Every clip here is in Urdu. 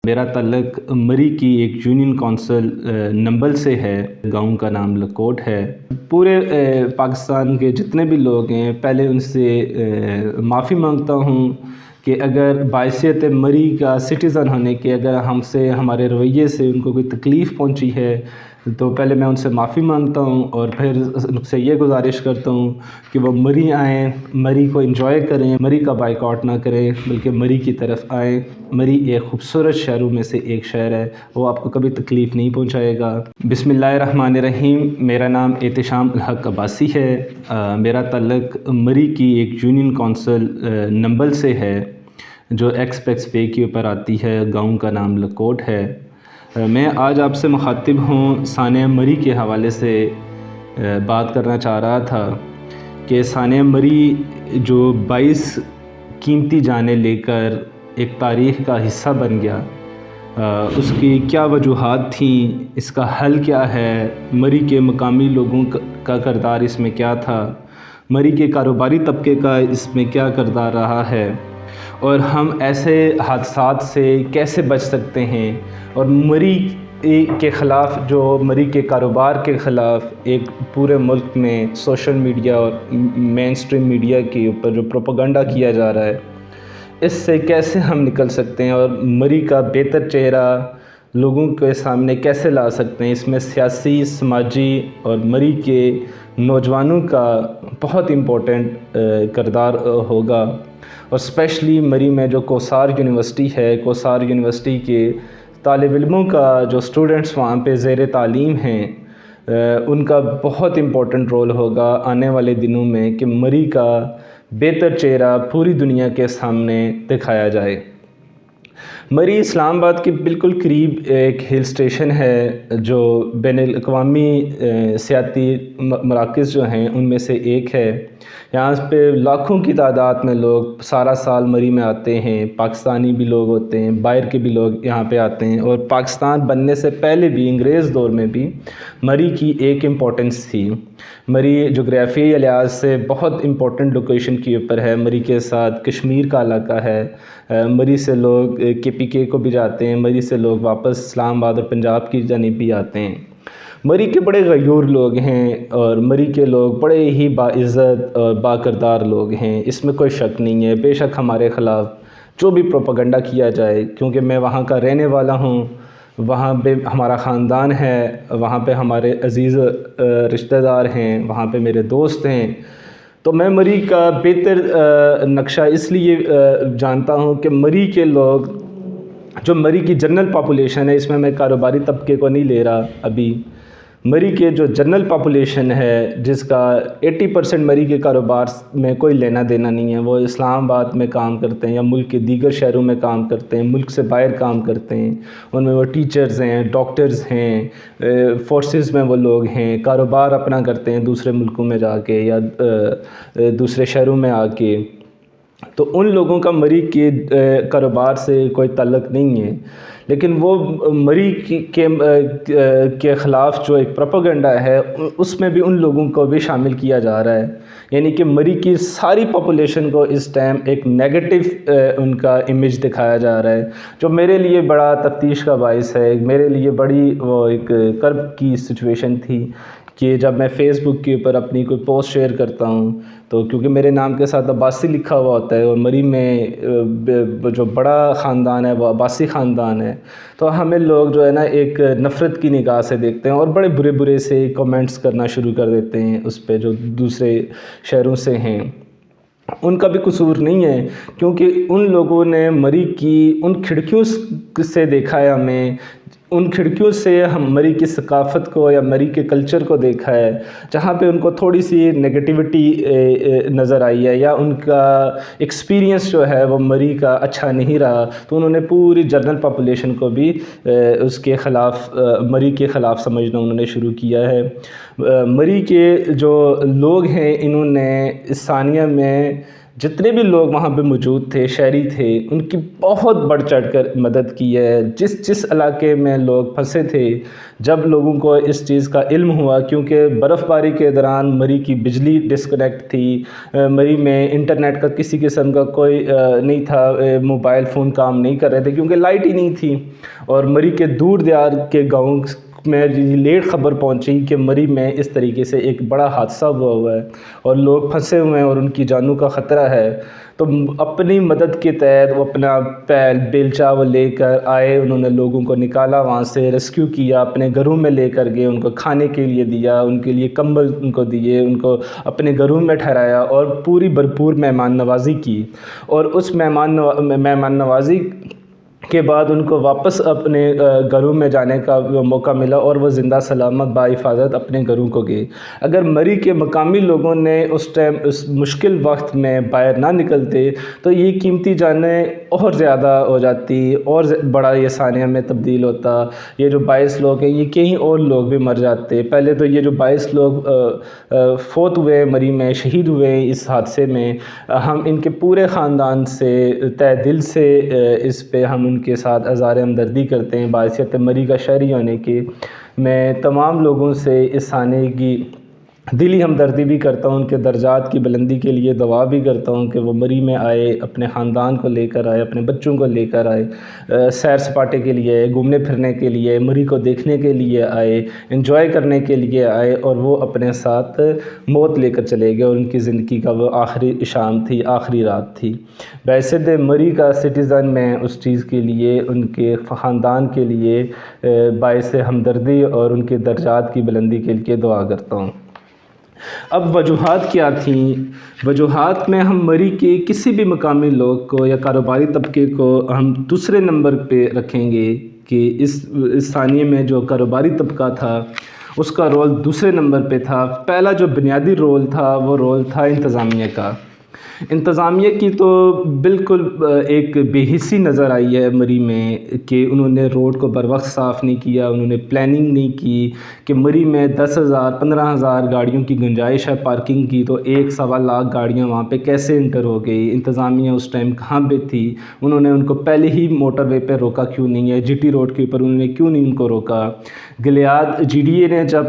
میرا تعلق مری کی ایک یونین کونسل نمبل سے ہے۔ گاؤں کا نام لکوٹ ہے۔ پورے پاکستان کے جتنے بھی لوگ ہیں، پہلے ان سے معافی مانگتا ہوں کہ اگر باعثیت مری کا سٹیزن ہونے کے اگر ہم سے ہمارے رویے سے ان کو کوئی تکلیف پہنچی ہے تو پہلے میں ان سے معافی مانگتا ہوں، اور پھر ان سے یہ گزارش کرتا ہوں کہ وہ مری آئیں، مری کو انجوائے کریں، مری کا بائیکاٹ نہ کریں بلکہ مری کی طرف آئیں۔ مری ایک خوبصورت شہروں میں سے ایک شہر ہے، وہ آپ کو کبھی تکلیف نہیں پہنچائے گا۔ بسم اللہ الرحمن الرحیم۔ میرا نام احتشام الحق عباسی ہے۔ میرا تعلق مری کی ایک یونین کونسل نمبل سے ہے جو ایکسپریس وے کے اوپر آتی ہے۔ گاؤں کا نام لکوٹ ہے۔ میں آج آپ سے مخاطب ہوں، سانحہ مری کے حوالے سے بات کرنا چاہ رہا تھا کہ سانحہ مری جو 22 قیمتی جانیں لے کر ایک تاریخ کا حصہ بن گیا، اس کی کیا وجوہات تھیں، اس کا حل کیا ہے، مری کے مقامی لوگوں کا کردار اس میں کیا تھا، مری کے کاروباری طبقے کا اس میں کیا کردار رہا ہے، اور ہم ایسے حادثات سے کیسے بچ سکتے ہیں، اور مری کے خلاف جو مری کے کاروبار کے خلاف ایک پورے ملک میں سوشل میڈیا اور مین اسٹریم میڈیا کے اوپر جو پروپیگنڈا کیا جا رہا ہے، اس سے کیسے ہم نکل سکتے ہیں اور مری کا بہتر چہرہ لوگوں کے سامنے کیسے لا سکتے ہیں۔ اس میں سیاسی، سماجی اور مری کے نوجوانوں کا بہت امپورٹنٹ کردار ہوگا، اور اسپیشلی مری میں جو کوسار یونیورسٹی ہے، کوسار یونیورسٹی کے طالب علموں کا جو اسٹوڈنٹس وہاں پہ زیر تعلیم ہیں، ان کا بہت امپورٹنٹ رول ہوگا آنے والے دنوں میں کہ مری کا بہتر چہرہ پوری دنیا کے سامنے دکھایا جائے۔ مری اسلام آباد کے بالکل قریب ایک ہل اسٹیشن ہے جو بین الاقوامی سیاحتی مراکز جو ہیں ان میں سے ایک ہے۔ یہاں پہ لاکھوں کی تعداد میں لوگ سارا سال مری میں آتے ہیں، پاکستانی بھی لوگ ہوتے ہیں، باہر کے بھی لوگ یہاں پہ آتے ہیں، اور پاکستان بننے سے پہلے بھی انگریز دور میں بھی مری کی ایک امپورٹنس تھی۔ مری جغرافیائی لحاظ سے بہت امپورٹنٹ لوکیشن کے اوپر ہے۔ مری کے ساتھ کشمیر کا علاقہ ہے۔ مری سے لوگ KPK کو بھی جاتے ہیں، مری سے لوگ واپس اسلام آباد اور پنجاب کی جانب بھی آتے ہیں۔ مری کے بڑے غیور لوگ ہیں، اور مری کے لوگ بڑے ہی باعزت اور باکردار لوگ ہیں، اس میں کوئی شک نہیں ہے۔ بے شک ہمارے خلاف جو بھی پروپیگنڈا کیا جائے، کیونکہ میں وہاں کا رہنے والا ہوں، وہاں پہ ہمارا خاندان ہے، وہاں پہ ہمارے عزیز رشتہ دار ہیں، وہاں پہ میرے دوست ہیں، تو میں مری کا بہتر نقشہ اس لیے جانتا ہوں کہ مری کے لوگ جو مری کی جنرل پاپولیشن ہے، اس میں کاروباری طبقے کو نہیں لے رہا ابھی، مری کے جو جنرل پاپولیشن ہے جس کا 80% مری کے کاروبار میں کوئی لینا دینا نہیں ہے، وہ اسلام آباد میں کام کرتے ہیں یا ملک کے دیگر شہروں میں کام کرتے ہیں، ملک سے باہر کام کرتے ہیں، ان میں وہ ٹیچرز ہیں، ڈاکٹرز ہیں، فورسز میں وہ لوگ ہیں، کاروبار اپنا کرتے ہیں دوسرے ملکوں میں جا کے یا دوسرے شہروں میں آ کے، تو ان لوگوں کا مری کے کاروبار سے کوئی تعلق نہیں ہے۔ لیکن وہ مری کے خلاف جو ایک پروپیگنڈا ہے اس میں بھی ان لوگوں کو بھی شامل کیا جا رہا ہے، یعنی کہ مری کی ساری پاپولیشن کو اس ٹائم ایک نیگیٹو ان کا امیج دکھایا جا رہا ہے، جو میرے لیے بڑا تفتیش کا باعث ہے، میرے لیے بڑی وہ ایک کرب کی سچویشن تھی کہ جب میں فیس بک کے اوپر اپنی کوئی پوسٹ شیئر کرتا ہوں تو کیونکہ میرے نام کے ساتھ عباسی لکھا ہوا ہوتا ہے، اور مری میں جو بڑا خاندان ہے وہ عباسی خاندان ہے، تو ہمیں لوگ جو ہے نا ایک نفرت کی نگاہ سے دیکھتے ہیں اور بڑے برے برے سے کمنٹس کرنا شروع کر دیتے ہیں اس پہ جو دوسرے شہروں سے ہیں۔ ان کا بھی قصور نہیں ہے، کیونکہ ان لوگوں نے مری کی ان کھڑکیوں سے دیکھا ہے، ہمیں ان کھڑکیوں سے ہم مری کی ثقافت کو یا مری کے کلچر کو دیکھا ہے، جہاں پہ ان کو تھوڑی سی نیگیٹیوٹی نظر آئی ہے یا ان کا ایکسپیرینس جو ہے وہ مری کا اچھا نہیں رہا، تو انہوں نے پوری جنرل پاپولیشن کو بھی اس کے خلاف، مری کے خلاف سمجھنا انہوں نے شروع کیا ہے۔ مری کے جو لوگ ہیں انہوں نے ثانیہ میں جتنے بھی لوگ وہاں پہ موجود تھے، شہری تھے، ان کی بہت بڑھ چڑھ کر مدد کی ہے۔ جس علاقے میں لوگ پھنسے تھے، جب لوگوں کو اس چیز کا علم ہوا، کیونکہ برف باری کے دوران مری کی بجلی ڈسکنیکٹ تھی، مری میں انٹرنیٹ کا کسی قسم کا کوئی نہیں تھا، موبائل فون کام نہیں کر رہے تھے کیونکہ لائٹ ہی نہیں تھی، اور مری کے دور دیار کے گاؤں میں لیٹ خبر پہنچی کہ مری میں اس طریقے سے ایک بڑا حادثہ ہوا ہے اور لوگ پھنسے ہوئے ہیں اور ان کی جانوں کا خطرہ ہے۔ تو اپنی مدد کے تحت وہ اپنا بیلچہ وہ لے کر آئے، انہوں نے لوگوں کو نکالا، وہاں سے ریسکیو کیا، اپنے گھروں میں لے کر گئے، ان کو کھانے کے لیے دیا، ان کے لیے کمبل ان کو دیے، ان کو اپنے گھروں میں ٹھہرایا اور پوری بھرپور مہمان نوازی کی۔ اور اس مہمان نوازی کے بعد ان کو واپس اپنے گھروں میں جانے کا موقع ملا اور وہ زندہ سلامت بحفاظت اپنے گھروں کو گئے۔ اگر مری کے مقامی لوگوں نے اس ٹائم اس مشکل وقت میں باہر نہ نکلتے تو یہ قیمتی جانیں اور زیادہ ہو جاتی اور بڑا یہ ثانیہ میں تبدیل ہوتا۔ یہ جو 22 لوگ ہیں، یہ کہیں اور لوگ بھی مر جاتے۔ پہلے تو یہ جو 22 لوگ فوت ہوئے مری میں، شہید ہوئے اس حادثے میں، ہم ان کے پورے خاندان سے تہ دل سے اس پہ ہم ان کے ساتھ اظہار ہمدردی کرتے ہیں۔ بحیثیت مری کا شہری ہونے کے میں تمام لوگوں سے اس ثانیے کی دلی ہمدردی بھی کرتا ہوں، ان کے درجات کی بلندی کے لیے دعا بھی کرتا ہوں کہ وہ مری میں آئے، اپنے خاندان کو لے کر آئے، اپنے بچوں کو لے کر آئے، سیر سپاٹے کے لیے آئے، گھومنے پھرنے کے لیے، مری کو دیکھنے کے لیے آئے، انجوائے کرنے کے لیے آئے، اور وہ اپنے ساتھ موت لے کر چلے گئے اور ان کی زندگی کا وہ آخری شام تھی، آخری رات تھی۔ بحیثیت مری کا سٹیزن میں اس چیز کے لیے، ان کے خاندان کے لیے باعث ہمدردی اور ان کے درجات کی بلندی کے لیے دعا کرتا ہوں۔ اب وجوہات کیا تھیں؟ وجوہات میں ہم مری کے کسی بھی مقامی لوگ کو یا کاروباری طبقے کو ہم دوسرے نمبر پہ رکھیں گے کہ اس ثانیے میں جو کاروباری طبقہ تھا اس کا رول دوسرے نمبر پہ تھا۔ پہلا جو بنیادی رول تھا وہ رول تھا انتظامیہ کا۔ انتظامیہ کی تو بالکل ایک بے حسی نظر آئی ہے مری میں کہ انہوں نے روڈ کو بر وقت صاف نہیں کیا، انہوں نے پلاننگ نہیں کی کہ مری میں 10,000 15,000 گاڑیوں کی گنجائش ہے پارکنگ کی، تو 1.25 لاکھ گاڑیاں وہاں پہ کیسے انٹر ہو گئی؟ انتظامیہ اس ٹائم کہاں پہ تھی؟ انہوں نے ان کو پہلے ہی موٹر وے پہ روکا کیوں نہیں ہے؟ جی ٹی روڈ کے اوپر انہوں نے کیوں نہیں ان کو روکا؟ گلیاد جی ڈی اے نے جب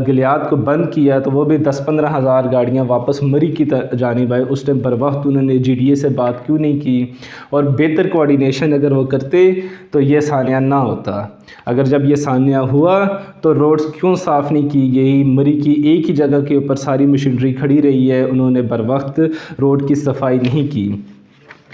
گلیاد کو بند کیا تو وہ بھی 10-15 ہزار گاڑیاں واپس مری کی جانب آئے، اس ٹائم پر وقت انہوں نے جی ڈی اے سے بات کیوں نہیں کی؟ اور بہتر کوارڈینیشن اگر وہ کرتے تو یہ ثانیہ نہ ہوتا۔ اگر جب یہ ثانیہ ہوا تو روڈز کیوں صاف نہیں کی گئی؟ مری کی ایک ہی جگہ کے اوپر ساری مشینری کھڑی رہی ہے، انہوں نے بر وقت روڈ کی صفائی نہیں کی۔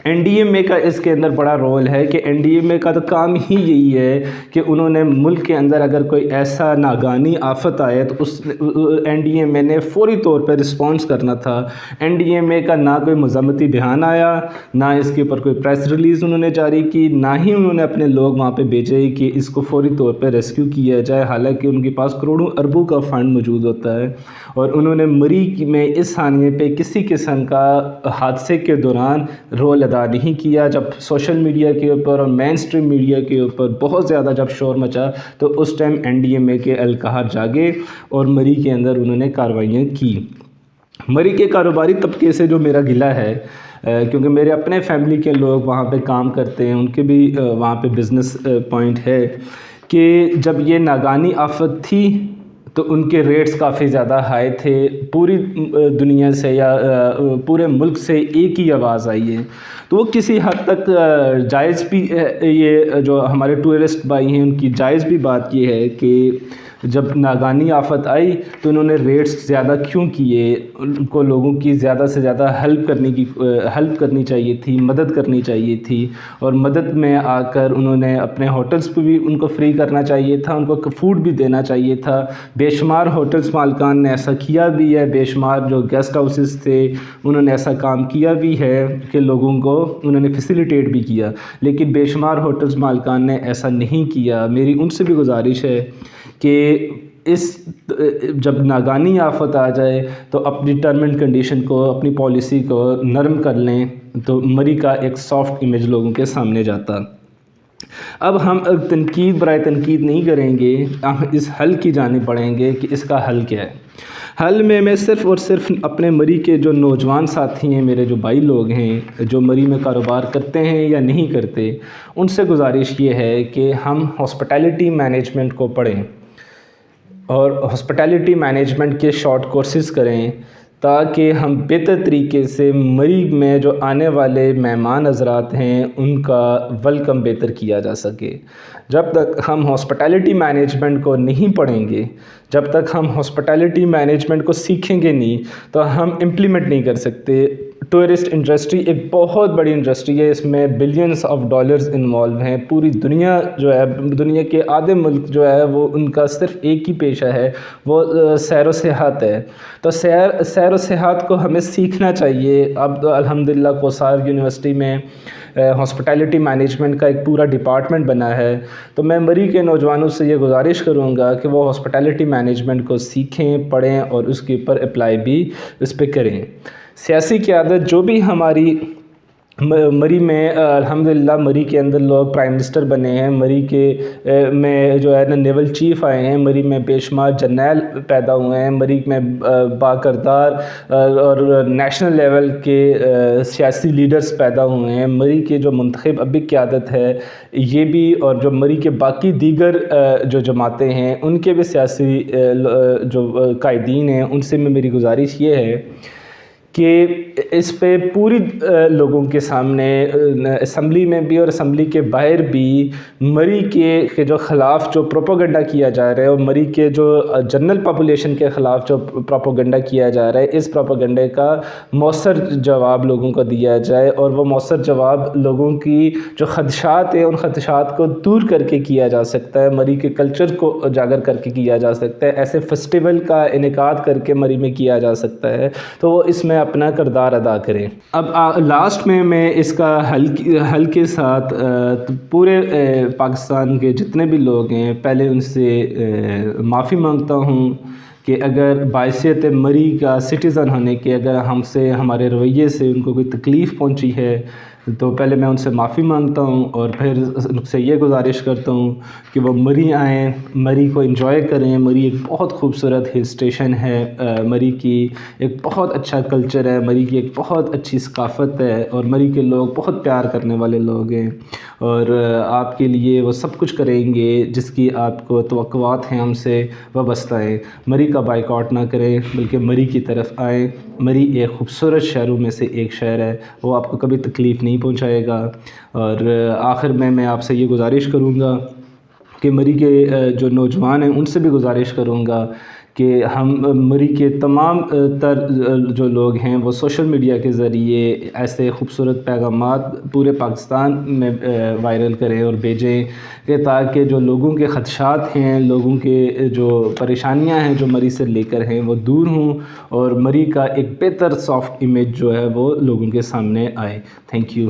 این ڈی ایم اے کا اس کے اندر بڑا رول ہے کہ این ڈی ایم اے کا تو کام ہی یہی ہے کہ انہوں نے ملک کے اندر اگر کوئی ایسا ناگہانی آفت آئے تو اس این ڈی ایم اے نے فوری طور پہ رسپانس کرنا تھا۔ این ڈی ایم اے کا نہ کوئی مذمتی بیان آیا، نہ اس کے اوپر کوئی پریس ریلیز انہوں نے جاری کی، نہ ہی انہوں نے اپنے لوگ وہاں پہ بھیجے کہ اس کو فوری طور پہ ریسکیو کیا جائے، حالانکہ ان کے پاس کروڑوں اربوں کا فنڈ موجود ہوتا ہے۔ اور انہوں نے مری میں اس ثانیے پہ کسی قسم کا حادثے کے دوران رول ادا نہیں کیا۔ جب سوشل میڈیا کے اوپر اور مین سٹریم میڈیا کے اوپر بہت زیادہ جب شور مچا تو اس ٹائم این ڈی ایم اے کے اہلکار جاگے اور مری کے اندر انہوں نے کارروائیاں کی۔ مری کے کاروباری طبقے سے جو میرا گلہ ہے، کیونکہ میرے اپنے فیملی کے لوگ وہاں پہ کام کرتے ہیں، ان کے بھی وہاں پہ بزنس پوائنٹ ہے کہ جب یہ ناگہانی آفت تھی تو ان کے ریٹس کافی زیادہ ہائی تھے۔ پوری دنیا سے یا پورے ملک سے ایک ہی آواز آئی ہے، تو وہ کسی حد تک جائز بھی یہ جو ہمارے ٹورسٹ بھائی ہیں ان کی جائز بھی بات یہ ہے کہ جب ناگہانی آفت آئی تو انہوں نے ریٹس زیادہ کیوں کیے؟ ان کو لوگوں کی زیادہ سے زیادہ ہیلپ کرنی چاہیے تھی، مدد کرنی چاہیے تھی، اور مدد میں آ کر انہوں نے اپنے ہوٹلز پہ بھی ان کو فری کرنا چاہیے تھا، ان کو فوڈ بھی دینا چاہیے تھا۔ بے شمار ہوٹلز مالکان نے ایسا کیا بھی ہے، بے شمار جو گیسٹ ہاؤسز تھے انہوں نے ایسا کام کیا بھی ہے کہ لوگوں کو انہوں نے فیسیلیٹیٹ بھی کیا، لیکن بے شمار ہوٹلز مالکان نے ایسا نہیں کیا۔ میری ان سے بھی گزارش ہے کہ جب ناگہانی آفت آ جائے تو اپنی ٹرم اینڈ کنڈیشن کو، اپنی پالیسی کو نرم کر لیں تو مری کا ایک سافٹ امیج لوگوں کے سامنے جاتا۔ اب ہم تنقید برائے تنقید نہیں کریں گے، ہم اس حل کی جانب بڑھیں گے کہ اس کا حل کیا ہے۔ حل میں صرف اور صرف اپنے مری کے جو نوجوان ساتھی ہیں، میرے جو بھائی لوگ ہیں جو مری میں کاروبار کرتے ہیں یا نہیں کرتے، ان سے گزارش یہ ہے کہ ہم ہاسپٹیلٹی مینجمنٹ کو پڑھیں اور ہاسپٹیلٹی مینجمنٹ کے شارٹ کورسز کریں تاکہ ہم بہتر طریقے سے مری میں جو آنے والے مہمان حضرات ہیں ان کا ویلکم بہتر کیا جا سکے۔ جب تک ہم ہاسپٹیلٹی مینجمنٹ کو نہیں پڑھیں گے، جب تک ہم ہاسپٹیلٹی مینجمنٹ کو سیکھیں گے نہیں تو ہم امپلیمنٹ نہیں کر سکتے۔ ٹورسٹ انڈسٹری ایک بہت بڑی انڈسٹری ہے، اس میں بلینز آف ڈالرز انوالو ہیں۔ پوری دنیا جو ہے، دنیا کے آدھے ملک جو ہے وہ ان کا صرف ایک ہی پیشہ ہے، وہ سیر و سیاحت ہے۔ تو سیر و سیاحت کو ہمیں سیکھنا چاہیے۔ اب الحمدللہ کوسار یونیورسٹی میں ہاسپٹیلٹی مینجمنٹ کا ایک پورا ڈپارٹمنٹ بنا ہے، تو میں مری کے نوجوانوں سے یہ گزارش کروں گا کہ وہ ہاسپٹیلٹی مینجمنٹ کو سیکھیں، پڑھیں اور اس کے اوپر اپلائی بھی اس پہ کریں۔ سیاسی قیادت جو بھی ہماری مری میں الحمدللہ مری کے اندر لوگ پرائم منسٹر بنے ہیں، مری کے میں جو ہے نا نیول چیف آئے ہیں، مری میں بے شمار جرنیل پیدا ہوئے ہیں، مری میں باکردار اور نیشنل لیول کے سیاسی لیڈرز پیدا ہوئے ہیں۔ مری کے جو منتخب ابھی قیادت ہے یہ بھی، اور جو مری کے باقی دیگر جو جماعتیں ہیں ان کے بھی سیاسی جو قائدین ہیں ان سے میری گزارش یہ ہے کہ اس پہ پوری لوگوں کے سامنے اسمبلی میں بھی اور اسمبلی کے باہر بھی مری کے جو خلاف جو پروپیگنڈا کیا جا رہا ہے اور مری کے جو جنرل پاپولیشن کے خلاف جو پروپیگنڈا کیا جا رہا ہے، اس پروپیگنڈے کا مؤثر جواب لوگوں کو دیا جائے، اور وہ مؤثر جواب لوگوں کی جو خدشات ہیں ان خدشات کو دور کر کے کیا جا سکتا ہے، مری کے کلچر کو اجاگر کر کے کیا جا سکتا ہے، ایسے فیسٹیول کا انعقاد کر کے مری میں کیا جا سکتا ہے، تو وہ اس میں اپنا کردار ادا کریں۔ اب لاسٹ میں اس کا حل کے ساتھ پورے پاکستان کے جتنے بھی لوگ ہیں پہلے ان سے معافی مانگتا ہوں کہ اگر باعثیت مری کا سٹیزن ہونے کے اگر ہم سے ہمارے رویے سے ان کو کوئی تکلیف پہنچی ہے تو پہلے میں ان سے معافی مانگتا ہوں، اور پھر ان سے یہ گزارش کرتا ہوں کہ وہ مری آئیں، مری کو انجوائے کریں۔ مری ایک بہت خوبصورت ہل اسٹیشن ہے، مری کی ایک بہت اچھا کلچر ہے، مری کی ایک بہت اچھی ثقافت ہے، اور مری کے لوگ بہت پیار کرنے والے لوگ ہیں، اور آپ کے لیے وہ سب کچھ کریں گے جس کی آپ کو توقعات ہیں ہم سے وابستہ ہیں۔ مری کا بائیکاٹ نہ کریں بلکہ مری کی طرف آئیں۔ مری ایک خوبصورت شہروں میں سے ایک شہر ہے، وہ آپ کو کبھی تکلیف نہیں پہنچائے گا۔ اور آخر میں آپ سے یہ گزارش کروں گا کہ مری کے جو نوجوان ہیں ان سے بھی گزارش کروں گا کہ ہم مری کے تمام تر جو لوگ ہیں وہ سوشل میڈیا کے ذریعے ایسے خوبصورت پیغامات پورے پاکستان میں وائرل کریں اور بھیجیں کہ تاکہ جو لوگوں کے خدشات ہیں، لوگوں کے جو پریشانیاں ہیں جو مری سے لے کر ہیں وہ دور ہوں، اور مری کا ایک بہتر سافٹ امیج جو ہے وہ لوگوں کے سامنے آئے۔ Thank you.